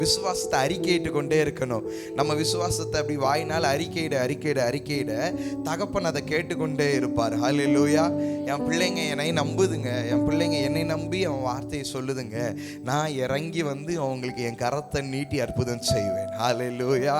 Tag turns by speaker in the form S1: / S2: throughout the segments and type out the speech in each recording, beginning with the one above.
S1: விசுவாசத்தை அறிக்கையிட்டு கொண்டே இருக்கணும். நம்ம விசுவாசத்தை அப்படி வாயினால் அறிக்கையிட தகப்பன் அதை கேட்டுக்கொண்டே இருப்பார். ஹல்லேலூயா. என் பிள்ளைங்க என்னை நம்புதுங்க, என் பிள்ளைங்க என்னை நம்பி அவன் வார்த்தையை சொல்லுதுங்க, நான் இறங்கி வந்து அவங்களுக்கு என் கரத்தை நீட்டி அற்புதம் செய்வேன். ஹல்லேலூயா.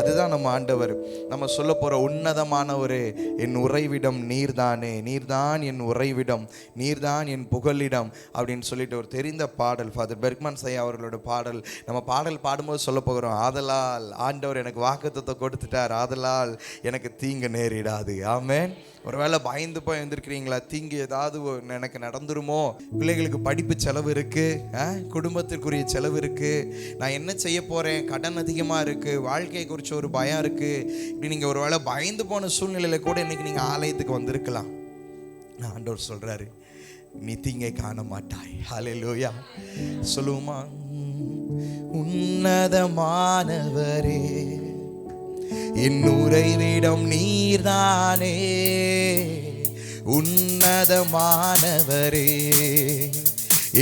S1: அதுதான் நம்ம ஆண்டவர் நம்ம சொல்ல போகிற உன்னதமான ஒரு என் உறைவிடம் நீர்தானே, நீர்தான் என் உறைவிடம், நீர்தான் என் புகலிடம் அப்படின்னு சொல்லிட்டு ஒரு தெரிந்த பாடல், ஃபாதர் பெர்க்மன் சையா அவர்களோட பாடல். நம்ம பாடல் பாடும்போது சொல்ல போகிறோம், ஆதலால் ஆண்டவர் எனக்கு வாக்குத்தத்தம் கொடுத்துட்டார், ஆதலால் எனக்கு தீங்கு நேரிடாது. ஆமென். ஒருவேளை பயந்து போய் வந்திருக்கிறீங்களா? தீங்கு ஏதாவது எனக்கு நடந்துருமோ, பிள்ளைகளுக்கு படிப்பு செலவு இருக்கு, குடும்பத்திற்குரிய செலவு இருக்கு, நான் என்ன செய்ய போறேன், கடன் அதிகமாக இருக்கு, வாழ்க்கையை குறித்து ஒரு பயம் இருக்கு, இப்படி நீங்க ஒருவேளை பயந்து போன சூழ்நிலையில கூட இன்னைக்கு நீங்க ஆலயத்துக்கு வந்திருக்கலாம். ஆண்டவர் சொல்றாரு, நீ தீங்கை காண மாட்டாய். ஹல்லேலூயா. சொல்லுவோமா? உன்னதமானவரே என் உறைவிடம் நீர்தானே, உன்னதமானவரே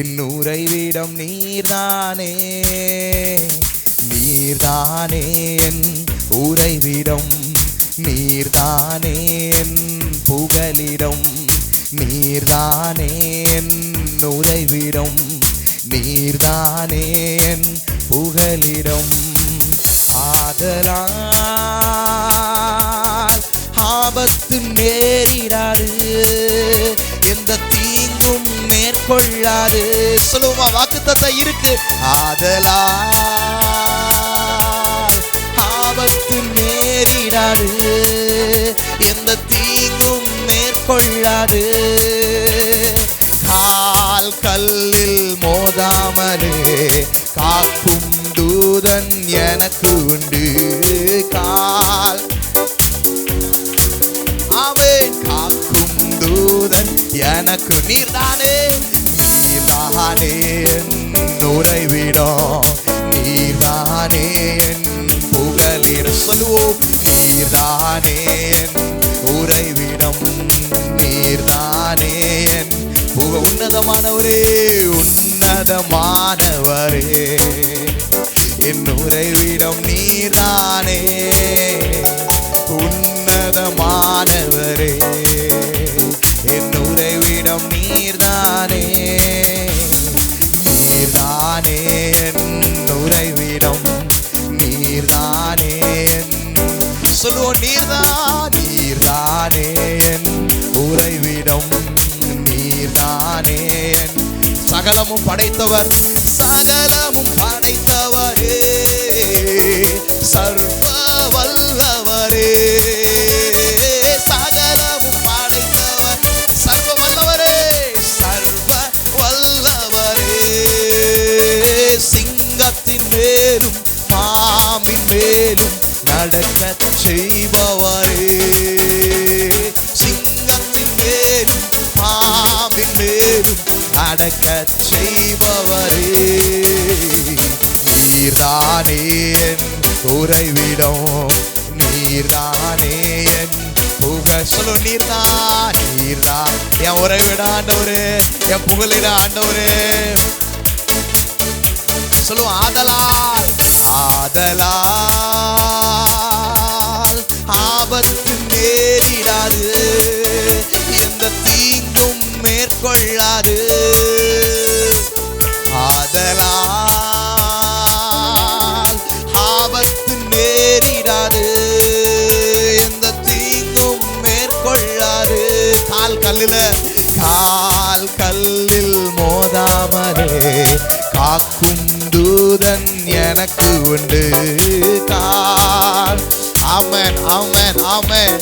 S1: என் உறைவிடம் நீர்தானே, நீர்தானே என் உறைவிடம், நீர்தானே என் புகலிடம், நீர்தானே என் உறைவிடம், நீர்தானே என் புகலிடம். ஆதலால் ஆபத்து நேரிடாது, எந்த தீங்கும் மேற்கொள்ளாது. சொல்லுவோமா? வாக்குத்தத்தம் இருக்கு. ஆதலால் ஆபத்து நேரிடாது, எந்த தீங்கும் மேற்கொள்ளாது. கால் கல்லில் மோதாமலே காக்கும் தூதன் எனக்கு உண்டு. கால் அவன் காக்கும் தூதன் எனக்கு. நீர்தானே, நீர்தானே என் உறைவிடம், நீர்தானே என் புகலிடம். சொல்லுவோம், நீர்தானே என் உறைவிடம், நீர்தானே என் புக. உன்னதமானவரே, உன்னதமானவரே என் உறைவிடம் நீர்தானே, உன்னதமானவரே என் உறைவிடம் நீர்தானே, நீர்தானே என் உறைவிடம், நீர்தானே என். சொல்லுவோம், நீர்தான், நீர்தானே என் உறைவிடம், நீர்தானே என். சகலமும் படைத்தவர், சகலமும் படைத்தவரே, சர்வ வல்லவரே, சகலமும் படைத்தவர், சர்வ வல்லவரே, சர்வ வல்லவரே. சிங்கத்தின் மேலும் பாம்பின் மேலும் நடக்கச் செய்பவரே, சிங்கத்தின் மேலும் பாம்பின் மேலும் நடக்கச் செய்பவரே. நீர்தானே என் உறைவிடம், நீர்தானே என் புக. சொல்லு, நீர்தான், நீர்தான் என் உறைவிட ஆண்டவரே, என் புகலிட ஆண்டவரே. சொல்லுவோம், ஆதலால் ஆதலால் ஆபத்து நேரிடாது, எந்த தீங்கும் மேற்கொள்ளாது. ஆதலால் ஆபத்து நேரிடாது, எந்த தீங்கும் மேற்கொள்ளாது. கால் கல்லில், கால் கல்லில் மோதாமலே காக்கும் தூதன் எனக்கு உண்டு. கால், ஆமென் ஆமென் ஆமென்.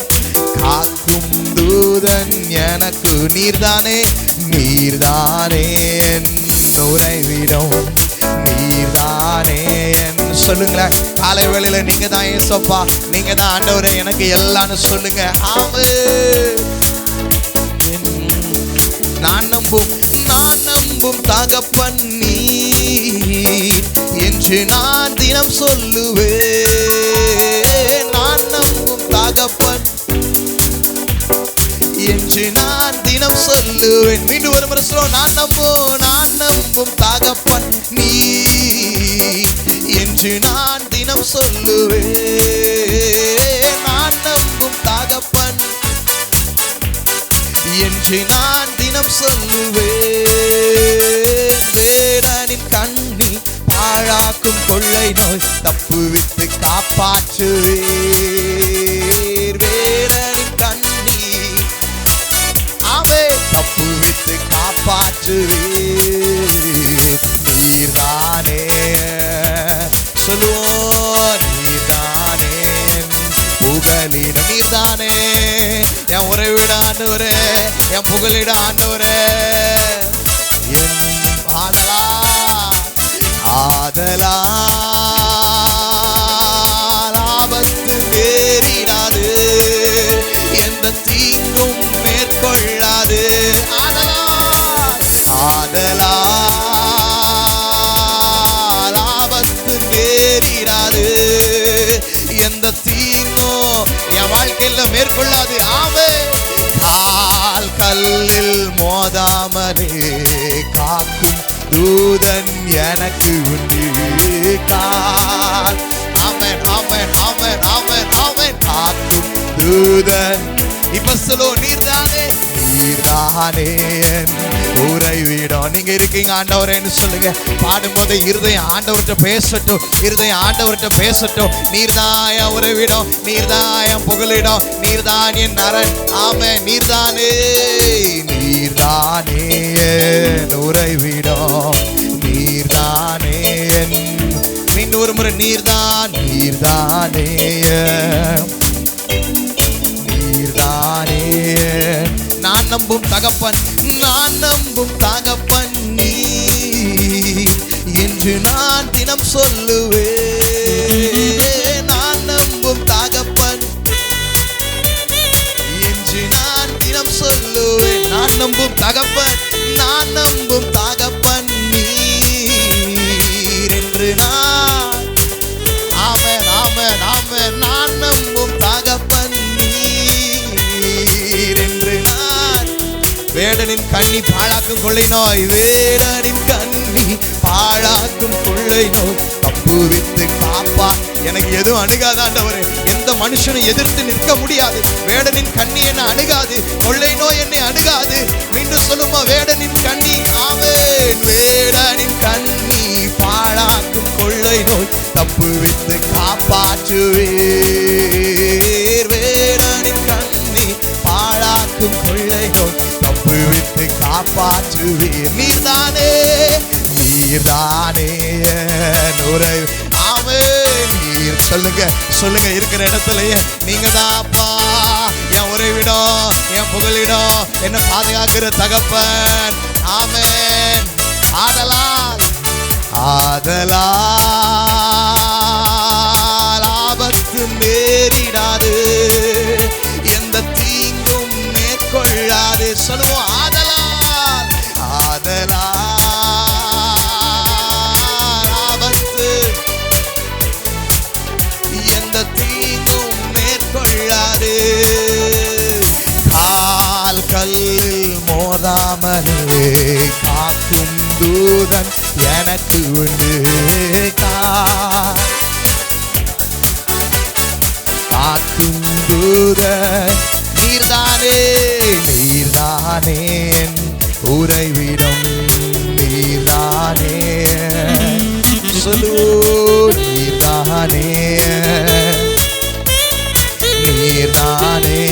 S1: காக்கும் தூதன் எனக்கு. நீர்தானே, நீர்தானே என் உறைவிடம், நீர்தானே என். சொல்லுங்களேன், காலை வேளையில நீங்க தான் ஏசப்பா, நீங்க தான் ஆண்டவரே, எனக்கு எல்லாம்னு சொல்லுங்க. ஆமென். நான் நம்பும் தகப்பன் நீர் என்று நான் தினம் சொல்லுவேன். நான் நம்பும் தகப்பன் என்று நான் தினம் சொல்லுவேன். மீண்டும் ஒரு முறை சொல்லுவோம், நான் நம்பும் தகப்பன் நீ என்று நான் தினம் சொல்லுவேன். நான் நம்பும் தகப்பன் என்று நான் தினம் சொல்லுவேன். வேடனின் கண்ணி பாழாக்கும் கொள்ளை நோய் தப்புவித்து காப்பாற்றுவேர். வேடனின் கண்ணி அவை தப்புவித்து காப்பாற்றுவேர். நீர்தானே சொல்லுவோம், நீர்தானே புகலிட, நீர்தானே என் உறைவிட ஆண்டவரே, என் புகலிட ஆண்டவரே. என் ஆதலால் ஆபத்து நேரிடாது, எந்த தீங்கும் மேற்கொள்ளாது. ஆதலால் ஆபத்து நேரிடாது, எந்த தீங்கும் என் வாழ்க்கையில மேற்கொள்ளாது. ஆமே கால் கல்லில் மோதாமலே காக்கும் தூதன் எனக்கு உண்டு. கால் ஆமென் ஆமென் ஆமென் ஆமென் ஆமென் காக்கும் தூதன். இப்ப சொல்லோ, நீர்தானே நீர்தானே என் உறைவிடம். நீங்க இருக்கீங்க ஆண்டவரேன்னு சொல்லுங்க. பாடும்போது இருதயம் ஆண்டவர்கிட்ட பேசட்டும், இருதயம் ஆண்டவர்கிட்ட பேசட்டும். நீர்தான் என் உறைவிடம், நீர்தான் என் புகலிடம், நீர்தான் என் அரண். ஆமென், நீர்தானே நீர்தானே என் உறைவிடம், நீர்தானே என். இன்னொரு முறை நீர்தான் நீர்தானே நீர்தானே நான் நம்பும் தகப்பன், நான் நம்பும் தகப்பன் நீ என்று நான் தினம் சொல்லுவேன். நான் நம்பும் தகப்பன் என்று நான் தினம் சொல்லுவேன். நான் நம்பும் தகப்பன், நான் நம்பும் தகப்பன் நீர் என்று நான். ஆமென் ஆமென் ஆமென். நான் நம்பும் தகப்பன் நீர் என்று நான். வேடனின் கண்ணி பாழாக்கும் கொள்ளை நோய், வேடனின் கண்ணி பாழாக்கும் கொள்ளை நோய் தப்புவித்து காப்பா. எனக்கு எதுவும் அணுகாது ஆண்டவரே, எந்த மனுஷனும் எதிர்த்து நிற்க முடியாது. வேடனின் கண்ணி என்ன அணுகாது, கொள்ளை நோய் என்னை அணுகாது. மீண்டும் சொல்லுமா, வேடனின் கண்ணி. ஆமென். வேடனின் கண்ணி பாழாக்கும் கொள்ளை நோய் தப்புவித்து காப்பாற்றுவேர். வேடனின் கண்ணி பாழாக்கும் கொள்ளை நோய் தப்புவித்து காப்பாற்றுவேர். நீர்தானே நீர்தானே நுரை. ஆமென். நீர் சொல்லுங்க சொல்லுங்க, இருக்கிற இடத்துலயே நீங்க தான்ப்பா என் உறைவிடம், என் புகலிடம், என்ன பாதுகாக்கிற தகப்பன். ஆமென். ஆதலால் ஆதலால் ஆபத்து நேரிடாது, எந்த தீங்கும் மேற்கொள்ளாது. சொல்லுவோம், ஆதலால் ஆதலால் ஆபத்து எந்த தீங்கும் மேற்கொள்ளாது. கால் கல்லில் மோதாமலே காக்கும் தூதன் எனக்கு உண்டு. காக்கும் தூதன் நீர்தானே நீர்தானே உறைவிடம், நீர்தானே சொல்லு, நீர்தானே நீர்தானே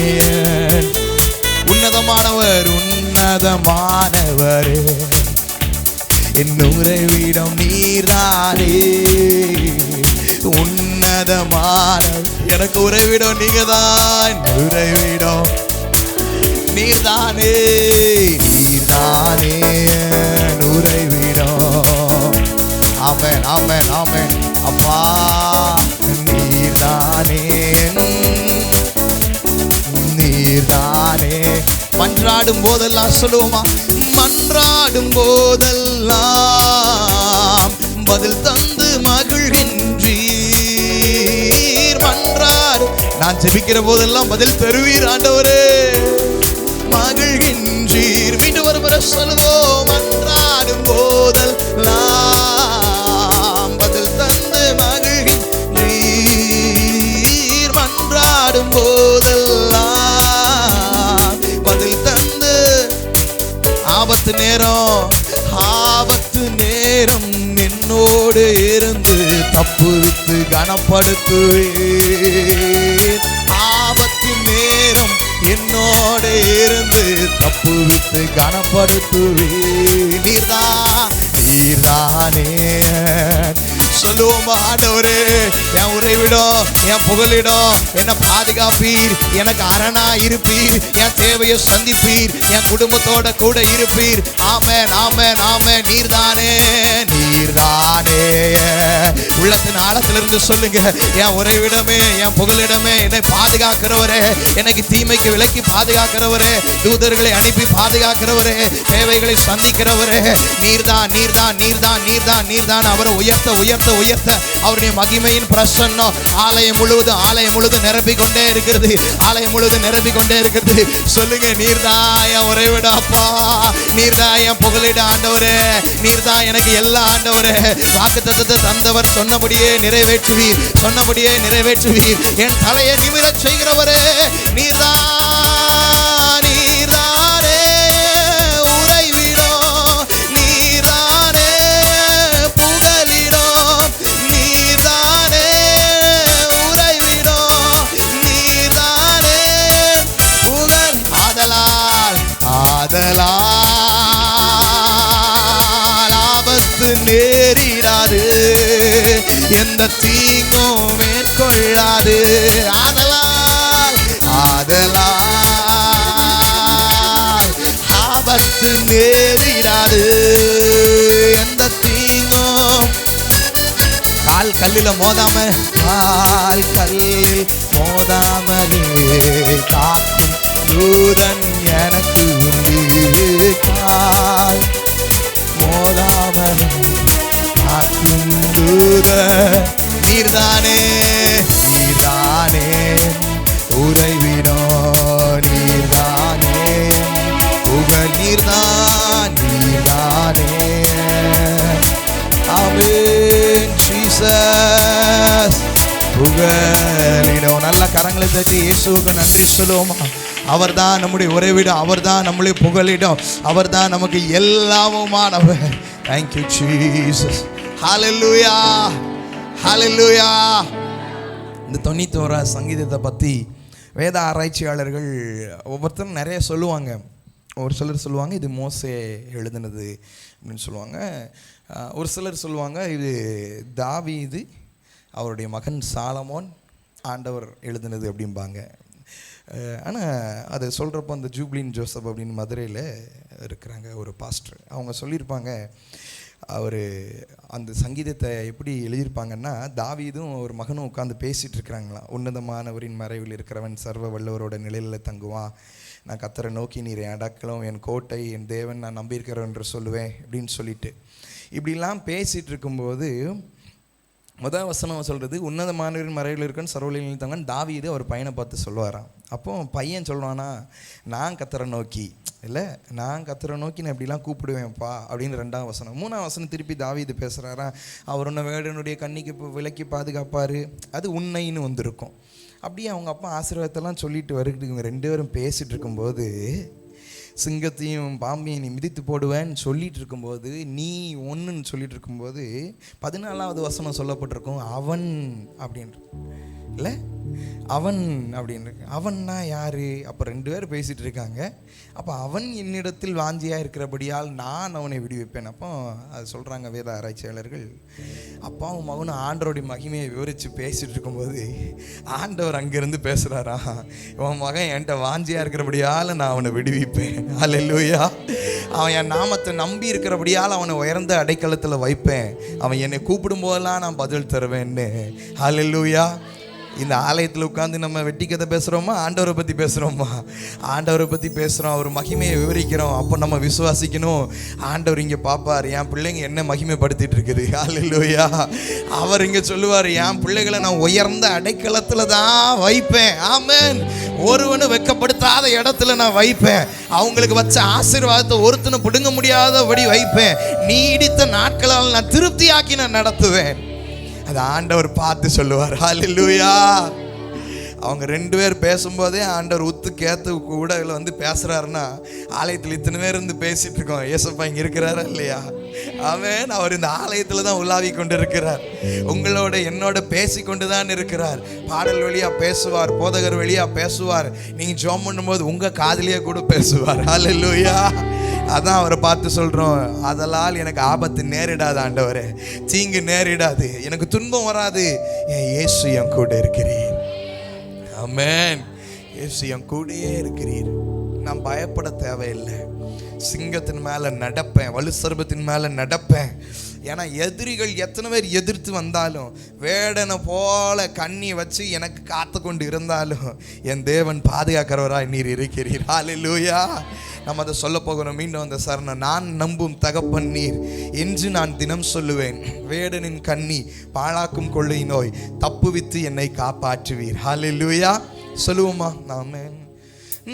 S1: உன்னதமானவர் உன்னதமானவர் என் உறைவிடம் நீர்தானே. உன்னதமான எனக்கு உறைவிடம் நீங்கதான், உறைவிடம் நீர்தானே நீர்தானே உறைவிடம். ஆமென் ஆமென் ஆமென். அப்பா நீர்தானே நீர்தானே. மன்றாடும் போதெல்லாம் சொல்லுவோமா, மன்றாடும் போதெல்லாம் பதில் தந்து மகிழ்கின்றீர். மன்றாடும் நான் ஜெபிக்கிற போதெல்லாம் பதில் தருவீர் ஆண்டவரே, மகிழ்கின்றீர். மீண்டும் ஒரு முறை சொல்லுவோம், மன்றாடும் போதெல்லாம் பதில் தந்து ஆபத்து நேரம் என்னோடு இருந்து தப்புவித்து கனப்படுத்துவேன். ஆபத்து நேரம் என்னோடு இருந்து தப்புவித்து கனப்படுத்துவேன். நீர்தானே சொல்லுவோம். ஆண்டவரே, என் உறைவிடம், என் புகலிடம், என்ன பாதுகாப்பீர், எனக்கு அரணா இருப்பீர், என் தேவையை சந்திப்பீர், என் குடும்பத்தோட கூட இருப்பீர். ஆமென், ஆமென், ஆமென். நீர்தானே, நீர்தானே. உள்ளத்தின் ஆழத்திலிருந்து சொல்லுங்க, என் உறைவிடமே, என் புகலிடமே, என்னை பாதுகாக்கிறவரே, எனக்கு தீமைக்கு விலக்கி பாதுகாக்கிறவரே, தூதர்களை அனுப்பி பாதுகாக்கிறவரே, தேவைகளை சந்திக்கிறவரே, நீர்தான், நீர்தான், நீர்தான், நீர்தான், நீர்தான். அவரை உயர்த்த உயர்த்த உயர்த்த அவருடைய மகிமையின் பிரசன்னம் ஆலயம் முழுவதும் நிரப்பிக் கொண்டே இருக்கிறது. ஆலயம் முழுவதும் நிரப்பிக் கொண்டே இருக்கிறது. சொல்லுங்க, நீர்தான் உறைவிட அப்பா, நீர்தான் என் புகலிட ஆண்டவரே, நீர்தான் எனக்கு எல்லா ஆண்டவரே. வாக்குத்தத்தத்தை தந்தவர் சொன்னபடியே நிறைவேற்றுவீர், சொன்னபடியே நிறைவேற்றுவீர். என் தலையை நிமிரச் செய்கிறவரே, நீர்தான், நீர்தானே உறைவிடம், நீர்தானே புகலிடம், நீர்தானே உறைவிடம், நீர்தானே புகழ். ஆதலால் ஆபத்து நேரிடாது, எந்த தீங்கும் மேற்கொள்ளாது. ஆதலால் ஆபத்து நேரிடாது, எந்த தீங்கும். கால் கல்லில் மோதாமலே காக்கும் தூதன் எனக்கு உண்டு. கால் மோதாமலே காக்கும் தூதன். நீர்தானே, நீர்தானே உறைவிடம், நீர்தானே புகழ், நீர்தான், நீர்தானே. Amen Jesus. புகழிடம். நல்ல கரங்களை தட்டி இயேசுவுக்கு நன்றி சொல்லுவோமா? அவர்தான் நம்முடைய உறைவிடம், அவர்தான் நம்முடைய புகழிடம், அவர்தான் நமக்கு எல்லாமுமானவர். Thank you Jesus. Hallelujah, hallelujah. இந்த 91 சங்கீதத்தை பற்றி வேத ஆராய்ச்சியாளர்கள் ஒவ்வொருத்தரும் நிறைய சொல்லுவாங்க. ஒரு சிலர் சொல்லுவாங்க இது மோசே எழுதினது அப்படின்னு சொல்லுவாங்க. ஒரு சிலர் சொல்லுவாங்க இது தாவீது அவருடைய மகன் சாலமோன் ஆண்டவர் எழுதினது அப்படிம்பாங்க. ஆனால் அது சொல்கிறப்போ அந்த ஜூப்ளின் ஜோசப் அப்படின்னு மதுரையில் இருக்கிறாங்க ஒரு பாஸ்டர், அவங்க சொல்லியிருப்பாங்க அவர் அந்த சங்கீதத்தை எப்படி எழுதியிருப்பாங்கன்னா, தாவீதும் ஒரு மகனும் உட்காந்து பேசிகிட்டு இருக்கிறாங்களாம். உன்னதமானவரின் மறைவில் இருக்கிறவன் சர்வ வல்லவரோட நிலையில் தங்குவான், நான் கர்த்தரை நோக்கி நீர் என் அடக்கலம், என் கோட்டை, என் தேவன், நான் நம்பியிருக்கிறேன் என்று சொல்லுவேன் அப்படின்னு சொல்லிட்டு இப்படிலாம் பேசிகிட்டு இருக்கும்போது முதல் வசனம் சொல்கிறது, உன்னதமானவரின் மறைவில் இருக்குன்னு சர்வவல்லவரின் தங்கன் தாவீது அவர் பையனை பார்த்து சொல்லுவாராம். அப்போ பையன் சொல்லுவானா, நான் கர்த்தரை நோக்கி இல்லை, நான் கர்த்தரை நோக்கி நான் இப்படிலாம் கூப்பிடுவேன்ப்பா அப்படின்னு 2ஆம் வசனம். 3ஆம் வசனம் திருப்பி தாவீது பேசுகிறாரா, அவர் உன்னை வேடனுடைய கண்ணிக்கு விலக்கி பாதுகாப்பார், அது உன்னைன்னு வந்திருக்கும். அப்படியே அவங்க அப்பா ஆசீர்வாதத்தெல்லாம் சொல்லிட்டு வருது. இவங்க 2 பேரும் பேசிகிட்டு இருக்கும்போது சிங்கத்தையும் பாம்பையும் நீ மிதித்து போடுவேன்னு சொல்லிட்டு இருக்கும்போது, நீ ஒன்றுன்னு சொல்லிட்டு இருக்கும்போது 14ஆவது வசனம் சொல்லப்பட்டிருக்கும், அவன் அப்படின்ற இல்லை, அவன் அப்படின்னு. அவன்னா யாரு? அப்போ 2 பேர் பேசிகிட்டு இருக்காங்க. அப்போ அவன் என்னிடத்தில் வாஞ்சியாக இருக்கிறபடியால் நான் அவனை விடுவிப்பேன். அப்போ அது சொல்கிறாங்க வேத ஆராய்ச்சியாளர்கள். அப்பாவும் மகனும் ஆண்டவருடைய மகிமையை விவரித்து பேசிகிட்டு இருக்கும்போது ஆண்டவர் அங்கேருந்து பேசுகிறாரா, உன் மகன் என்கிட்ட வாஞ்சியாக இருக்கிறபடியால் நான் அவனை விடுவிப்பேன். அல்லேலூயா. அவன் என் நாமத்தை நம்பி இருக்கிறபடியால் அவனை உயர்ந்த அடைக்கலத்தில் வைப்பேன், அவன் என்னை கூப்பிடும் போதெல்லாம் நான் பதில் தருவேன்னு. அல்லேலூயா. இந்த ஆலயத்தில் உட்காந்து நம்ம வெட்டி கதை பேசுகிறோமா, ஆண்டவரை பற்றி பேசுகிறோமா? ஆண்டவரை பற்றி பேசுகிறோம், அவர் மகிமையை விவரிக்கிறோம். அப்போ நம்ம விசுவாசிக்கணும், ஆண்டவர் இங்கே பார்ப்பார், என் பிள்ளைங்க என்ன மகிமைப்படுத்திட்டு இருக்குது. அல்லேலூயா. அவர் இங்கே சொல்லுவார், என் பிள்ளைகளை நான் உயர்ந்த அடைக்கலத்தில் தான் வைப்பேன். ஆமென். ஒருவனும் வெட்கப்படுத்தாத இடத்துல நான் வைப்பேன். அவங்களுக்கு வச்ச ஆசீர்வாதத்தை ஒருத்தனை பிடுங்க முடியாதபடி வைப்பேன். நீடித்த நாட்களால் நான் திருப்தியாக்கி நான் நடத்துவேன். அது ஆண்டவர் பார்த்து சொல்லுவார். ஹல்லேலூயா. அவங்க 2 பேர் பேசும்போதே ஆண்டவர் உத்து கேத்து கூட வந்து பேசுறாருன்னா, ஆலயத்தில் இத்தனை பேர் இருந்து பேசிட்டு இருக்கோம், ஏசப்பா இங்க இருக்கிறாரா இல்லையா? ஆமென். அவர் இந்த ஆலயத்துல தான் உலாவி கொண்டு இருக்கிறார், உங்களோட என்னோட பேசி கொண்டு தான் இருக்கிறார். பாடல் வழியா பேசுவார், போதகர் வழியா பேசுவார், நீங்க ஜெபம் பண்ணும்போது உங்க காதுலயே கூட பேசுவார். ஹல்லேலூயா. அதான் அவரை பார்த்து சொல்றோம், அதலால் எனக்கு ஆபத்து நேரிடாது ஆண்டவரே, தீங்கு நேரிடாது, எனக்கு துன்பம் வராது, என் இயேசு என் கூட இருக்கிறீர். ஆமென். இயேசு என் கூடயே இருக்கிறீர், நான் பயப்பட தேவையில்லை. சிங்கத்தின் மேல நடப்பேன், வலு சர்பத்தின் மேல நடப்பேன். ஏன்னா எதிரிகள் எத்தனை பேர் எதிர்த்து வந்தாலும், வேடனை போல கண்ணி வச்சு எனக்கு காத்து கொண்டு இருந்தாலும், என் தேவன் பாதுகாக்கிறவராய் நீர் இருக்கிறீர். ஹல்லேலூயா. நம்ம அதை சொல்ல போகிறோம் மீண்டும் அந்த சரணம். நான் நம்பும் தகப்பன் நீர் என்று நான் தினம் சொல்லுவேன், வேடனின் கண்ணி பாழாக்கும் கொள்ளை நோய் தப்புவித்து என்னை காப்பாற்றுவீர். ஹல்லேலூயா. சொல்லுவோமா? ஆமென்.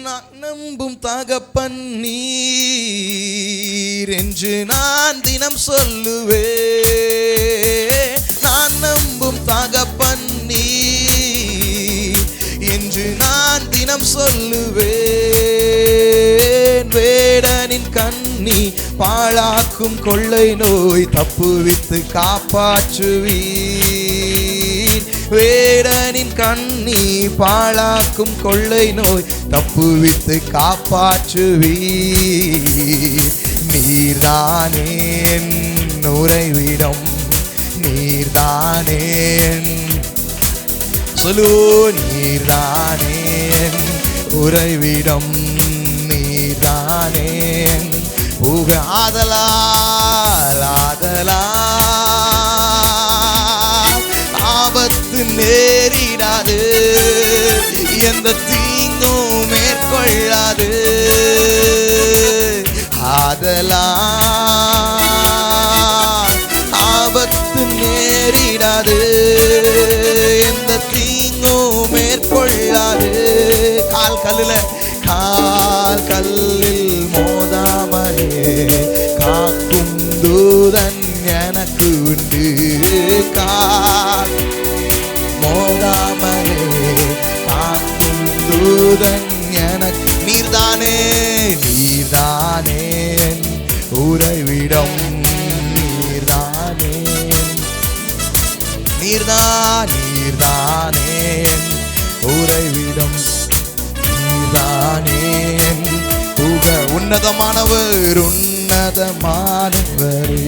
S1: நான் நம்பும் தகப்பன் நீர் என்று நான் தினம் சொல்லுவேன். நான் நம்பும் தகப்பன் நீர் என்று நான் தினம் சொல்லுவேன். வேடனின் கண்ணி பாழாக்கும் கொள்ளை நோய் தப்புவித்து காப்பாற்றுவீர். வேடனின் கண்ணி பாழாக்கும் கொள்ளை நோய் தப்புவித்து காப்பாற்றுவீர். நீர்தானே என் உறைவிடம், நீர்தானே சொல்லு, நீர்தானே என் உறைவிடம், நீர்தானே புக ஆதலால் ஆபத்து நேரிடாது, எந்த தீங்கும் மேற்கொள்ளாது. ஆதலால் ஆபத்து நேரிடாது, எந்த தீங்கும் மேற்கொள்ளாது. கால் கல்லில் மோதாமலே காக்கும் தூதன் எனக்கு உண்டு. கால் மோதாமலே காக்கும் தூதன் எனக்கு. நீர்தானே நீர்தானே உறைவிடம், நீர்தானே நீர்தானே உறைவிடம், நீர்தானே புக. உன்னதமானவர் உன்னதமானவர்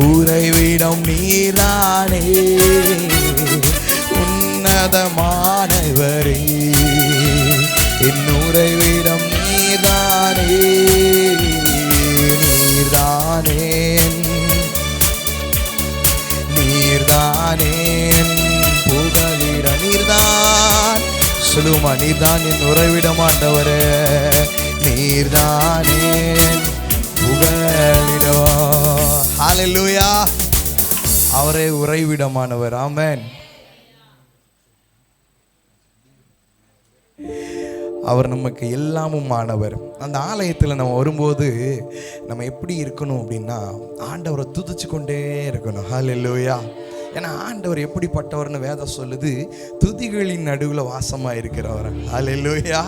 S1: உறைவிடம் நீர்தானே, உன்னதமானவரே என் உறைவிடம் நீர்தானே. நீர்தானே நீர்தானே புகலிட, நீர்தான் சொல்லுமா, நீர்தான் என் உறைவிடம் ஆண்டவரே, நீர்தானே புகலிடம். ஹல்லேலூயா. அவரே உறைவிடமானவர். ஆமென். அவர் நமக்கு எல்லாமும் ஆனவர். அந்த ஆலயத்தில் நம்ம வரும்போது நம்ம எப்படி இருக்கணும் அப்படின்னா, ஆண்டவரை துதிச்சு கொண்டே இருக்கணும். ஹல்லேலூயா. ஏன்னா ஆண்டவர் எப்படிப்பட்டவர்னு வேதம் சொல்லுது, துதிகளின் நடுவில் வாசமாக இருக்கிறவர். ஹல்லேலூயா.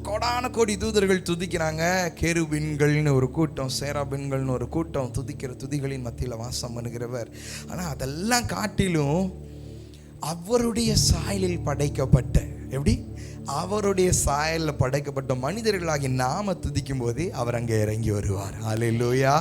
S1: கோடான கோடி தூதர்கள் துதிக்கிறாங்க, கேருபீன்கள்னு ஒரு கூட்டம், சேராபீன்கள்னு ஒரு கூட்டம் துதிக்கிற துதிகளின் மத்தியில் வாசம் பண்ணுகிறவர். ஆனால் அதெல்லாம் காட்டிலும் அவருடைய சாயலில் படைக்கப்பட்ட, எப்படி அவருடைய சாயலில் படைக்கப்பட்ட மனிதர்களாகி நாம துதிக்கும் போது அவர் அங்கே இறங்கி வருவார். ஹல்லேலூயா.